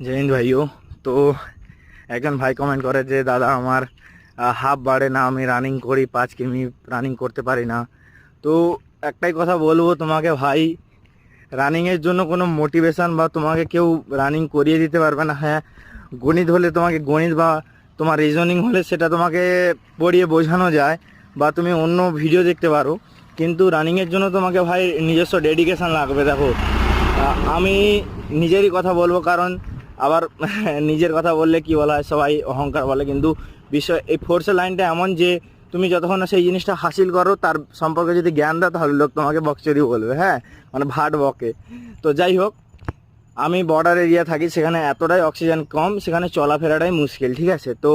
জয় হিন্দ ভাইও। তো একজন ভাই কমেন্ট করে যে দাদা আমার হাফ বাড়ে না, আমি রানিং করি 5 কিমি রানিং করতে পারি না। তো একটাই কথা বলবো তোমাকে ভাই, রানিংয়ের জন্য কোনো মোটিভেশন বা তোমাকে কেউ রানিং করিয়ে দিতে পারবে না। হ্যাঁ, গণিত হলে তোমাকে গণিত বা তোমার রিজনিং হলে সেটা তোমাকে পড়িয়ে বোঝানো যায় বা তুমি অন্য ভিডিও দেখতে পারো, কিন্তু রানিংয়ের জন্য তোমাকে ভাই নিজস্ব ডেডিকেশান লাগবে। দেখো আমি নিজেরই কথা বলবো, কারণ আবার নিজের কথা বললে কি বলা হয়, সবাই অহংকার বলে, কিন্তু বিষয় এই ফোর্সের লাইনটা এমন যে তুমি যতক্ষণ না সেই জিনিসটা হাসিল করো তার সম্পর্কে যদি জ্ঞান দাও তাহলে লোক তোমাকে বকচরি বলবে, হ্যাঁ, মানে ভাট বকে। তো যাই হোক, আমি বর্ডার এরিয়া থাকি, সেখানে এতটাই অক্সিজেন কম, সেখানে চলাফেরাটাই মুশকিল, ঠিক আছে। তো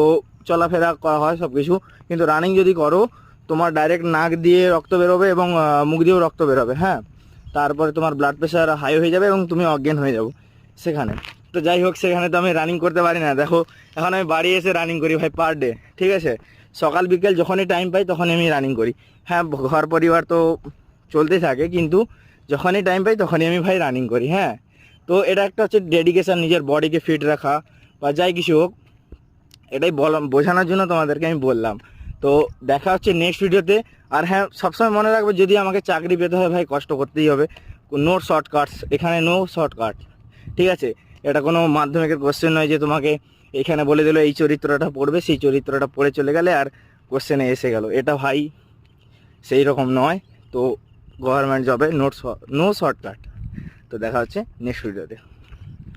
চলাফেরা করা হয় সব কিছু, কিন্তু রানিং যদি করো তোমার ডাইরেক্ট নাক দিয়ে রক্ত বেরোবে এবং মুখ দিয়েও রক্ত বেরোবে, হ্যাঁ। তারপরে তোমার ব্লাড প্রেশার হাই হয়ে যাবে এবং তুমি অজ্ঞান হয়ে যাবো সেখানে। তো যাই হোক, সেখানে তো আমি রানিং করতে পারি না। দেখো এখন আমি বাড়ি এসে রানিং করি ভাই পার ডে, ঠিক আছে। সকাল বিকেল যখনই টাইম পাই তখনই আমি রানিং করি। হ্যাঁ, ঘর পরিবার তো চলতেই থাকে, কিন্তু যখনই টাইম পাই তখনই আমি ভাই রানিং করি, হ্যাঁ। তো এটা একটা হচ্ছে ডেডিকেশান, নিজের বডিকে ফিট রাখা বা যাই কিছু হোক, এটাই বোঝানোর জন্য তোমাদেরকে আমি বললাম। তো দেখা হচ্ছে নেক্সট ভিডিওতে। আর হ্যাঁ, সবসময় মনে রাখবে, যদি আমাকে চাকরি পেতে হয় ভাই কষ্ট করতেই হবে, নো শর্টকাটস এখানে, নো শর্টকাট, ঠিক আছে। এটা কোনো মাধ্যমিকের কোশ্চেন নয় যে তোমাকে এখানে বলে দিল এই চরিত্রটা পড়বে, সেই চরিত্রটা পড়ে চলে গেলে আর কোশ্চেনে এসে গেল, এটা ভাই সেই রকম নয়। তো গভর্নমেন্ট জবে নো শর্টকাট। তো দেখা হচ্ছে নেক্সট ভিডিওতে।